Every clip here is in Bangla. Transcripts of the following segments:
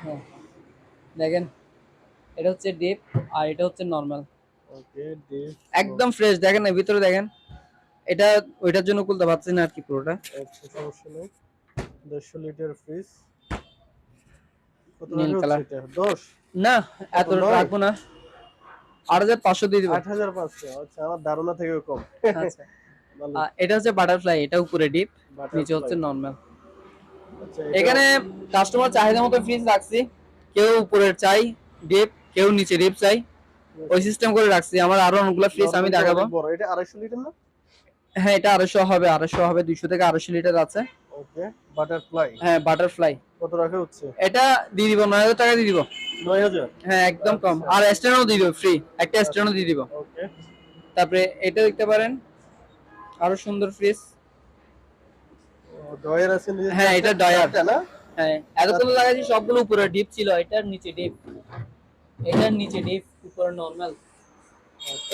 হ্যাঁ দেখেন, এটা হচ্ছে ডিপ আর এটা হচ্ছে নরমাল। ওকে, ডিপ। একদম ফ্রেশ, দেখেন না ভিতরে দেখেন। এটা ওইটার জন্য খুলতে পারছি না আর কি পুরোটা। আচ্ছা, সমস্যা নেই। 150 লিটার ফ্রিজ। কত নীল টাকা হচ্ছে কালার। এটা? 10? না, কত, এত 9? রাখবো না, 8,500 দিয়ে দিব। 8,500? আচ্ছা, আমার ধারণা থেকেও কম। আচ্ছা, ভালো। এটা হচ্ছে বাটারফ্লাই, এটা উপরে ডিপ, নিচে বাটারফ্লাই। হচ্ছে নরমাল। আচ্ছা, এটা এখানে কাস্টমার চাহিদা মতো ফ্রিজ রাখছি, কেউ উপরের চাই ডিপ, কেউ নিচে ডিপ চাই, ওই সিস্টেম করে রাখছি। আমার আরো অনেকগুলো ফ্রিজ আমি নরমালটা দেখাবো। অনেক বড়। এটা 250 লিটার না? হ্যাঁ, এটা 250 হবে, 250 হবে, 200 থেকে 250 লিটার আছে। ওকে, বাটারফ্লাই। হ্যাঁ, বাটারফ্লাই। কত রাখা হচ্ছে? এটা দিয়ে দিব, 9,000 টাকা দিয়ে দিব। 9,000? হ্যাঁ, একদম কম। আচ্ছা আর স্ট্যান্ডও দিয়ে দিব ফ্রি, একটা আচ্ছা। স্ট্যান্ডও দিয়ে দিব। ওকে। তারপরে এটা দেখতে পারেন, আরো সুন্দর ফ্রিজ। ডয়ের আছে নিচে হ্যাঁ, চারটা, এটা ডয়ার। চারটা না? হ্যাঁ, এতক্ষণ লাগাইছি সবগুলো উপরে ডিপ ছিল, এটার নিচে ডিপ, এটার নিচে ডিপ, উপরে নরমাল।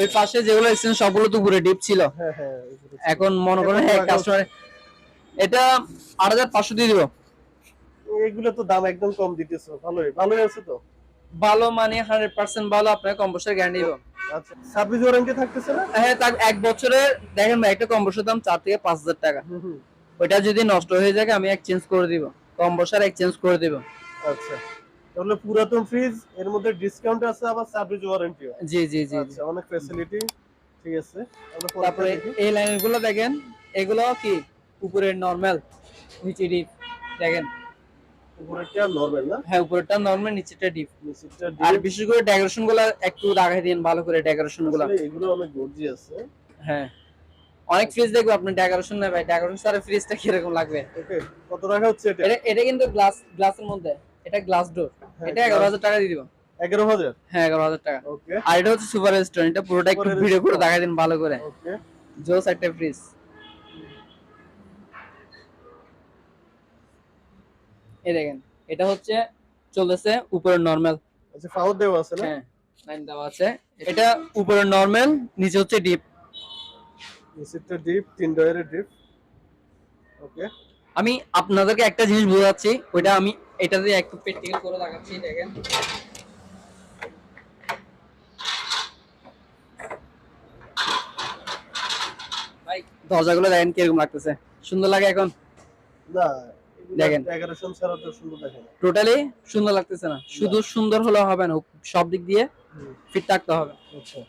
ওই পাশে যেগুলো এক্সচেঞ্জ সবগুলো তো উপরে ডিপ ছিল। হ্যাঁ হ্যাঁ, উপরে ছিল। এখন মনে এটা করেন কত হ্যাঁ রাখা হচ্ছে? কাস্টমার, এটা 8,500 দিয়ে দিব। এগুলো তো দাম একদম কম দিতেছো, ভালোই ভালোই আছে তো। ভালো মানে 100% ভালো, আপনার কম বছর গ্যারান্টি দিব। আচ্ছা, সার্ভিস ওয়ারেন্টি থাকতেছে না? হ্যাঁ, তার 1 বছরের। দেখেন ভাই, একটা কম বছর দাম 4 থেকে 5,000 টাকা। হুম হুম। ওইটা যদি নষ্ট হয়ে যায় আমি এক্সচেঞ্জ করে দিব, কম বছর এক্সচেঞ্জ করে দিব। আচ্ছা, তাহলে পুরাতন ফ্রিজ, এর মধ্যে ডিসকাউন্ট আছে, আবার সার্ভিস ওয়ারেন্টিও। জি জি জি জি। আচ্ছা, অনেক ফ্যাসিলিটি। ঠিক আছে, আমরা পরেরটা তারপরে দেখি। এই লাইনের গুলো দেখেন, এগুলো কি উপরে নরমাল, নিচে ডিপ। দেখেন, উপরেরটা নরমাল না? হ্যাঁ উপরেরটা নরমাল, নিচেরটা ডিপ। নিচেরটা আর ডিপ। বিশেষ করে ডেকোরেশন গুলা একটু রাখাই দিন ভালো করে, ডেকোরেশন গুলা। আসলে এগুলো অনেক গর্জিয়াস। হ্যাঁ, অনেক ফ্রিজ দেখবো আপনি ডেকোরেশন না ভাই, ডেকোরেশন ছাড়া ফ্রিজটা কিরকম লাগবে। ওকে, কত টাকা হচ্ছে এটা? এটা এটা কিন্তু গ্লাসের মধ্যে, এটা গ্লাস ডোর। হ্যাঁ, এটা গ্লাস। 11,000 টাকা দিয়ে দিব। 11,000? হ্যাঁ, 11,000 টাকা। ওকে। আর এটা হচ্ছে সুপার রেস্টুরেন্ট, এটা পুরোটা একটু সুপার ভিডিও করে স্টোর। দেখাই দিন ভালো করে। ওকে। জোস একটা ফ্রিজ। এই দেখেন, এটা হচ্ছে চলতেছে উপরে নরমাল। আচ্ছা, পাওয়ার দেওয়া আছে না? হ্যাঁ, লাইন দেওয়া আছে। এটা উপরে নরমাল, নিচে হচ্ছে ডিপ। নিচেরটা ডিপ, 3 ডয়ারের ডিপ। ওকে। আমি আপনাদেরকে একটা জিনিস বোঝাচ্ছি, ওইটা আমি এটা দিয়ে একটু প্র্যাকটিক্যাল করে দেখাচ্ছি। দেখেন ভাই, দরজাগুলো দেখেন কিরকম লাগতেছে, সুন্দর লাগে এখন। না, দেখেন, ডেকোরেশন ছাড়া তো সুন্দর দেখে না। টোটালি সুন্দর লাগতেছে না, না। শুধু সুন্দর হলে হবে না, সব দিক দিয়ে হুম, ফিট থাকতে হবে। আচ্ছা।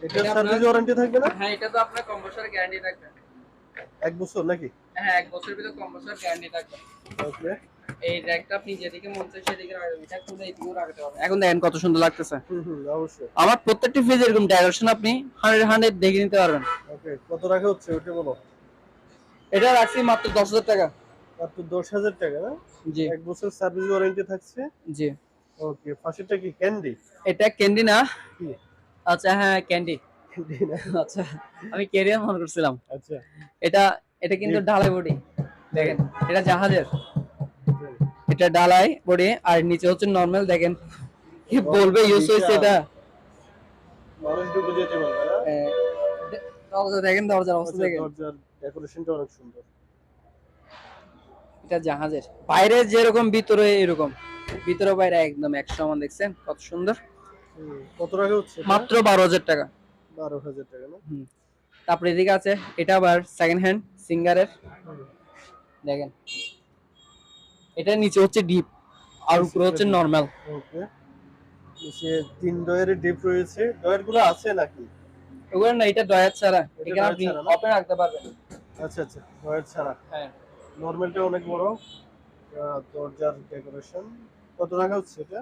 এটা এটা আপনার, সার্ভিস ওয়ারেন্টি থাকবে না? হ্যাঁ এটা তো আপনার কম বছরের গ্যারান্টি থাকবে। 1 বছর নাকি? হ্যাঁ, 1 বছরের ভিতর কম বছর গ্যারান্টি থাকবে। ওকে। এই র্যাকটা আপনি যেদিকে মন চায় সেদিকে রাখবেন, এটা খুলে এইদিকেও রাখতে পারবেন। এখন দেখেন কত সুন্দর লাগতেছে। হুম হুম, অবশ্যই। আমার প্রত্যেকটি ফ্রিজ এরকম ডেকোরেশন আপনি 100 দেখে নিতে পারবেন। ওকে, কত টাকা হচ্ছে ওটা বলো? এটা রাখছি মাত্র 10,000 টাকা। মাত্র 10,000 টাকা না? জি 1 বছর সার্ভিস ওয়ারেন্টি থাকছে। জি। ওকে, পাশেরটা কি ক্যান্ডি? এটা ক্যান্ডি না? কি? আচ্ছা হ্যাঁ, ক্যান্ডি। ক্যান্ডি না? আচ্ছা, আমি ক্যারিয়ার মনে করছিলাম। আচ্ছা। এটা এটা কিন্তু ডিপ। ঢালাই বডি। দেখেন, এটা জাহাজের, এটা ঢালাই বডি আর নিচে হচ্ছে নরমাল। দেখেন কি বলবে, ইউজ হয়েছে এটা। মানুষ ঢুকে যেতে পারবে না? দরজা দেখেন, দরজার অবস্থা আচ্ছা, দেখেন। দরজার ডেকোরেশনটা অনেক সুন্দর। এটা জাহাজের, বাইরে যেরকম ভিতরে এরকম, ভিতরে বাইরে একদম এক সমান। দেখছেন কত সুন্দর। কত টাকা হচ্ছে এটা? মাত্র 12,000 টাকা। 12,000 টাকা না? হুম। তারপরে এদিকে আছে, এটা আবার সেকেন্ড হ্যান্ড সিঙ্গারের। দেখেন, এটা নিচে হচ্ছে ডিপ আর উপরে হচ্ছে নরমাল। ওকে। নিচে 3 ডয়ারের ডিপ রয়েছে। ডয়ার গুলো আছে নাকি? ওগুলো না, এটা ডয়ার ছাড়া, এটা এখানে ডয়ার আপনি ছাড়া না? ওপেন রাখতে পারবেন। আচ্ছা আচ্ছা, ডয়ার ছাড়া। হ্যাঁ, নরমালটা অনেক বড়। দরজার ডেকোরেশন। কত টাকা হচ্ছে এটা?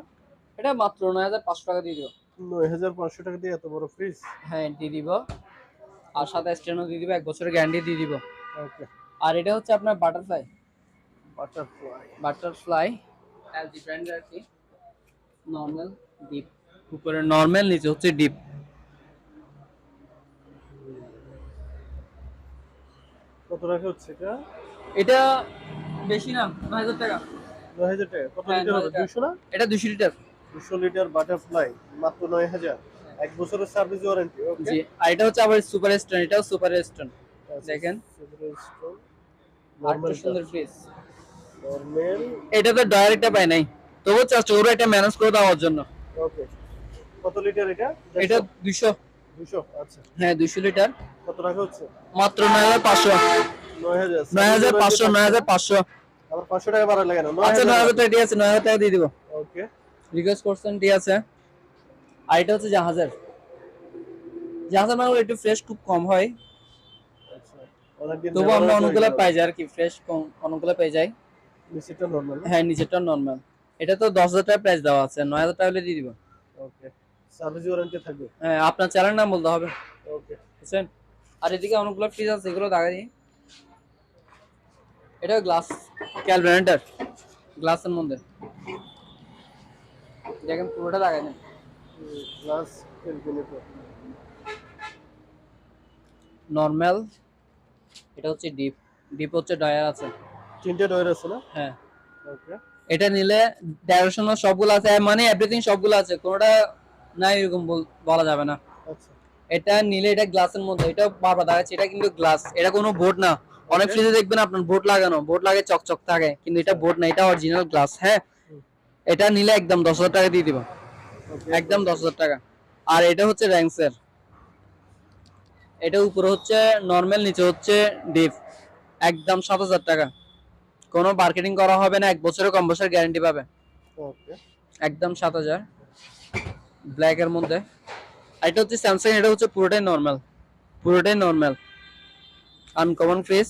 এটা মাত্র 9,500 টাকা দিয়ে দিব। 9,500 টাকা দিয়ে এত বড় ফ্রিজ? হ্যাঁ দিয়ে দিব, আর সাথে স্ট্যান্ডও দিয়ে দিব, 1 বছরের গ্যারান্টি দিয়ে দিব। ওকে। আর এটা হচ্ছে আপনার বাটারফ্লাই। বাটারফ্লাই। বাটারফ্লাই এলজি ব্র্যান্ডের আর কি। নরমাল, ডিপ, উপরে নরমাল, নিচে হচ্ছে ডিপ। কত টাকা হচ্ছে এটা? এটা বেশি না, 9,000 টাকা। 9,000 টাকা? কত হ্যাঁ, লিটার হবে? 9,000 টাকা। 200 না? এটা 200 লিটার। 200 লিটার বাটারফ্লাই, মাত্র 9,000। 1 বছরের সার্ভিস ওয়ারেন্টি। ওকে। জি, আর এটা হচ্ছে আবার সুপার স্টোন, এটাও সুপার স্টোন। দেখেন, সুপার স্টোর। আর একটু নরমাল সুন্দর ফ্রিজ। নরমাল। এটা তো ডাইরেক্টটা পাই নাই, তবু চাচ্ছি ওরা এটা ম্যানেজ করে দেওয়ার জন্য। ওকে, কত লিটার এটা? এটা 150? 200। 200, আচ্ছা। হ্যাঁ 200 লিটার, কত টাকা হচ্ছে? মাত্র 9500। 9000, সার্ভিস ওয়ারেন্টি 9500, থাকছে না? 9500। আবার 500 টাকা বাড়ালে কেন? আচ্ছা 9000 9000 বাড়ালে। টাকা ঠিক আছে, 9000 টাকা দিয়ে দিব। ওকে। রিকোয়েস্ট করছেন, ঠিক আছে। আর এটা হচ্ছে জাহাজের। জাহাজের মাল একটু ফ্রেশ খুব কম হয়, আচ্ছা, অনেকদিন তবু ব্যবহার আমরা হয়েছে অনেকগুলো ওইগুলো। পাই যাই আর কি, ফ্রেশ কম অনেকগুলো পেয়ে যাই। নিচেরটা নরমাল না? হ্যাঁ নিচেরটা নর্মাল। এটা তো 10,000 টাকা প্রাইস দেওয়া আছে, 9,000 টাকা হলে দিয়ে দিব। ওকে, সার্ভিস ওয়ারেন্টি থাকবে? হ্যাঁ আপনার চ্যানেল নাম বলতে হবে, ওকে। বুঝছেন। আর এদিকে অনেকগুলো ফ্রিজ আছে, এগুলো দেখা দিই। এটা গ্লাস ক্যালকুলেটর, গ্লাসের মধ্যে দেখেন পুরোটা লাগাই দেন। Plus calculator. নর্মাল, এটা হচ্ছে ডিপ, ডিপ হচ্ছে ডয়ার আছে। তিনটে ডয়ার আছে না? হ্যাঁ ওকে। এটা নিলে ডাইরেকশনাল সবগুলো আছে, মানে এভরিথিং সবগুলো আছে, কোনোটা নাই এরকম বলা যাবে না। আচ্ছা। এটা নিলে এটা গ্লাসের মধ্যে, এটা বারবার দেখাচ্ছে, এটা কিন্তু গ্লাস, এটা কোনো বোর্ড না। অনেক Okay. ফ্রিজে দেখবেন আপনার বোর্ড লাগানো, বোর্ড লাগে চকচক থাকে, কিন্তু এটা বোর্ড না, এটা অরিজিনাল গ্লাস। হ্যাঁ এটা নিলে একদম 10,000 টাকা দিয়ে দিব, ওকে। একদম 10,000 টাকা। আর এটা হচ্ছে র্যাঙ্কসের, এটা উপরে হচ্ছে নর্মাল, নিচে হচ্ছে ডিপ, একদম 7,000 টাকা। কোনো মার্কেটিং করা হবে না, 1 বছরের কম বছর গ্যারান্টি পাবে, ওকে। একদম 7,000। ব্ল্যাক এর মধ্যে। আর এটা হচ্ছে স্যামসাং, এটা হচ্ছে পুরোটাই নর্মাল, পুরোটাই নর্মাল আনকমন ফেস।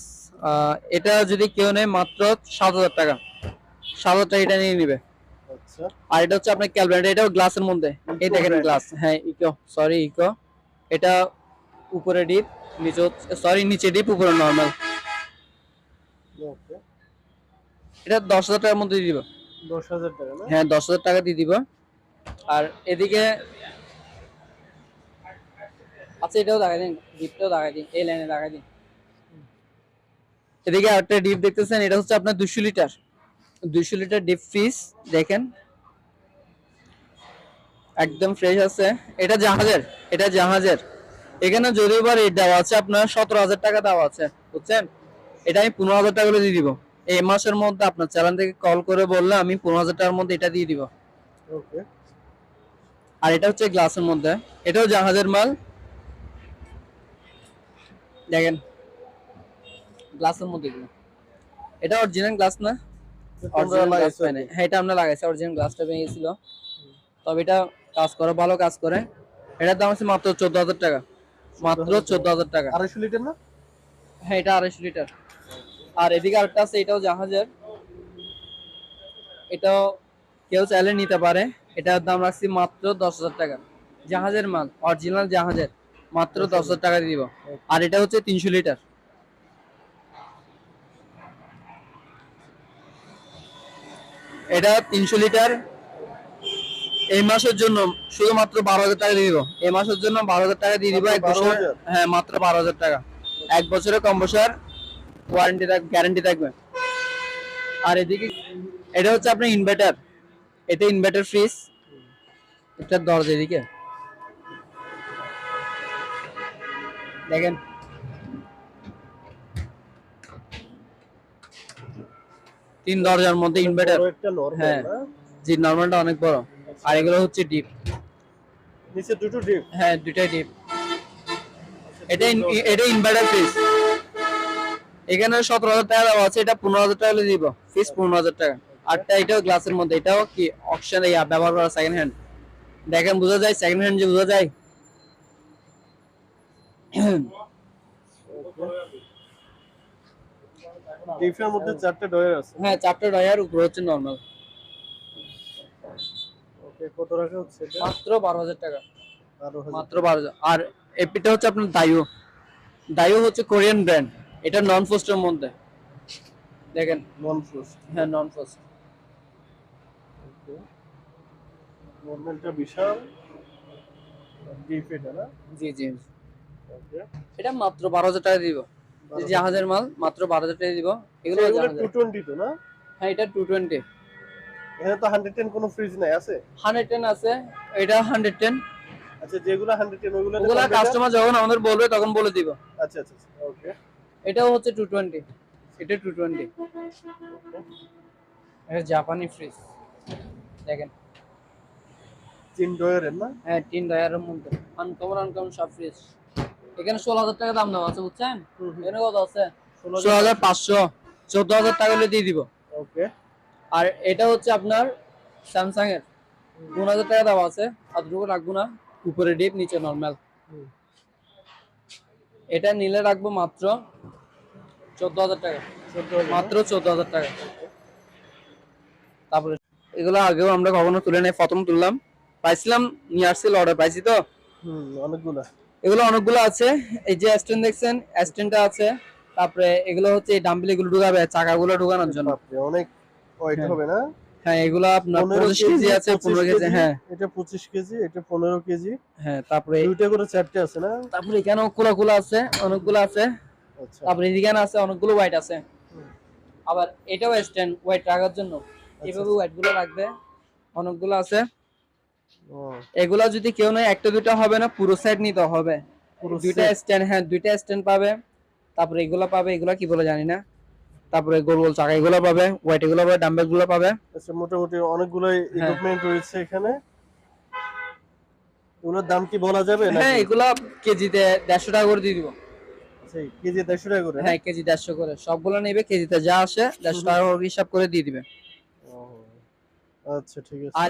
এটা যদি কেউ নেয় মাত্র 7,000 টাকা, 7,000 টাকা এটা নিয়ে নিবে। আচ্ছা। আর এটা হচ্ছে আপনার ক্যালকুলেটর, এটাও গ্লাসের মধ্যে, এই Eco দেখেন brand। গ্লাস, হ্যাঁ ইকো, সরি ইকো। এটা উপরে ডিপ, নিচে হচ্ছে, সরি নিচে ডিপ, উপরে নর্মাল। ওকে। এটা 10,000 টাকার মধ্যে দিয়ে দিব। 10,000 টাকা না? হ্যাঁ 10,000 টাকা দিয়ে দিব। আর এদিকে আচ্ছা এটাও দেখাই দিন, ডিপটাও দেখাই দিন, এই লাইনে দেখাই দিন। এদিকে আরেকটা ডিপ দেখতেছেন, এটা হচ্ছে আপনার 200 লিটার, 200 লিটার ডিপ ফ্রিজ দেখেন, একদম ফ্রেশ আছে। এটা জাহাজের, এটা জাহাজের। এখানে যদিও বা রেট দেওয়া আছে আপনার 17,000 টাকা দেওয়া আছে, বুঝছেন। এটা আমি 15,000 টাকা করে দিয়ে দিব। এই মাসের মধ্যে আপনার চ্যানেল থেকে কল করে বললে আমি 15,000 টাকার মধ্যে এটা দিয়ে দিব। ওকে। আর এটা হচ্ছে গ্লাসের মধ্যে, এটাও জাহাজের মাল, দেখেন গ্লাসের মধ্যে এগুলো। এটা অরিজিনাল গ্লাস না, অরিজিনাল গ্লাস পাই না। হ্যাঁ এটা আমরা লাগাইছি, অরিজিনাল গ্লাসটা ভেঙে গেছিল, তবে এটা কাজ করে, ভালো কাজ করে। এটার দাম আছে মাত্র 14,000 টাকা, মাত্র 14,000 টাকা। 250 লিটার না? হ্যাঁ এটা 250 লিটার। আর এদিকে আরেকটা আছে, এটাও জাহাজের, এটাও কেউ চাইলে নিতে পারে। এটার দাম রাখছি মাত্র 10,000 টাকা, জাহাজের মাল, অরিজিনাল জাহাজের, মাত্র 10,000 টাকা দিয়ে দিব। আর এটা হচ্ছে 300 লিটার, এটা 300 লিটার। এই মাসের জন্য শুধুমাত্র 12,000 টাকা দিয়ে দিব, এই মাসের জন্য 12,000 টাকা দিয়ে দিব। 1 বছর, 12,000? হ্যাঁ মাত্র 12,000 টাকা, 1 বছরের কম বছর ওয়ারেন্টি গ্যারান্টি থাকবে। আর এদিকে এটা হচ্ছে আপনার ইনভার্টার, এটা ইনভার্টার ফ্রিজ, এটার দরজা এদিকে দেখেন, তিন দরজার মধ্যে ইনভার্টার। বড় একটা নরমাল হ্যাঁ না? জি নরমালটা অনেক বড়, আর এগুলো হচ্ছে ডিপ। নিচে দুটো ডিপ? হ্যাঁ দুটাই ডিপ। এটা এটা ইনভার্টার ফ্রিজ, এখানে 17,000 টাকা দেওয়া আছে, এটা 15,000 টাকা হলে দিব, ফিস 15,000 টাকা। আরটা এটাও গ্লাসের মধ্যে, এটাও কি অপশন ব্যবহার করা সেকেন্ড হ্যান্ড, দেখেন বোঝা যায় সেকেন্ড হ্যান্ড যে বোঝা যায়। ডিপের মধ্যে 4টা ডয়ার আছে? হ্যাঁ 4টা ডয়ার, উপরে হচ্ছে নরমাল। ওকে, কত টাকা হচ্ছে এটা? মাত্র 12,000 টাকা, 12,000? মাত্র 12,000। আর এপিটা হচ্ছে আপনার দাইও, দাইও হচ্ছে কোরিয়ান ব্র্যান্ড, এটা নন ফ্রস্টের মধ্যে দেখেন। নন ফ্রস্ট? হ্যাঁ নন ফ্রস্ট। ওকে, নরমালটা বিশাল, ডিপ এটা না? জি জি, ওকে। এটা মাত্র 12,000 টাকা দিব, এই জাহাজের মাল, মাত্র 12,000 টাকা দিব। এগুলো এগুলো জাহাজের। 220 তো না? হ্যাঁ এটা 220। এখানে তো 110 কোনো ফ্রিজ নাই আছে? 110 আছে, এটা 110। আচ্ছা, যেগুলো 110 ওগুলো কাস্টমার যখন আমাদের বলবে তখন বলে দিব। আচ্ছা আচ্ছা, ওকে। এটাও হচ্ছে 220। এটা 220। এটা জাপানি ফ্রিজ দেখেন। 3 ডয়ারের না? হ্যাঁ 3 ডয়ারের মধ্যে আনকমন সব ফ্রিজ। এখানে 16,000 টাকা দাম দেওয়া আছে বুঝছেন? এখানে কত আছে? 16,500, 14,000 টাকা হলে দিয়ে দিব। ওকে। আর এটা হচ্ছে আপনার স্যামসাং এর 2,000 টাকা দেওয়া আছে, অতটুকু রাখবো না, উপরে ডিপ নিচে নরমাল। এটা নিলে রাখবো মাত্র 14,000 টাকা, মাত্র 14,000 টাকা। তারপরে এগুলো আগেও আমরা কখনো তুলে নাই, প্রথম তুললাম, পাইছিলাম, নিয়ে আসছিল, অর্ডার পাইছি তো। অনেকগুলো এগুলো অনেকগুলো আছে। এই যে স্ট্যান্ড দেখছেন, স্ট্যান্ডটা আছে। তারপরে এগুলো হচ্ছে এই ডাম্বেল এগুলো ঢুকাবে চাকাগুলো ঢুকানোর জন্য। বাপরে অনেক ওয়েট হবে না? হ্যাঁ এগুলো আপনার 25 কেজি আছে, 15 কেজি। হ্যাঁ এটা 25 কেজি, এটা 15 কেজি। হ্যাঁ তারপরে দুইটা করে চারটে আছে না? তারপরে এখানেও কুলাকুলা আছে, অনেকগুলো আছে। আচ্ছা। তারপরে এদিকে আছে অনেকগুলো ওয়াইট আছে। আবার এটাও স্ট্যান্ড ওয়াইট রাখার জন্য, এইভাবে ওয়াইট গুলো রাখবে, অনেকগুলো আছে। এগুলা যদি কেউ নয় একটা দুইটা হবে না, পুরো সেট নিতে হবে। দুইটা স্ট্যান্ড, হ্যাঁ দুইটা স্ট্যান্ড পাবে। তারপরে এগুলা পাবে, এগুলা কি বলে জানি না। তারপরে গোল গোল চাকা এগুলো পাবে, ওয়াইট এগুলো পাবে, ডাম্বেল গুলো পাবে। আচ্ছা মোটামুটি অনেকগুলো ইকুইপমেন্ট রয়েছে এখানে। এগুলোর দাম কি বলা যাবে না? হ্যাঁ এগুলা কেজিতে 150 টাকা করে দিয়ে দিব। আচ্ছা কেজি 150 টাকা করে? হ্যাঁ কেজি 150 করে, সবগুলো নেবে কেজিতে যা আসে 150 টাকা করে হিসাব করে দিয়ে দিবে। আচ্ছা ঠিক আছে। আর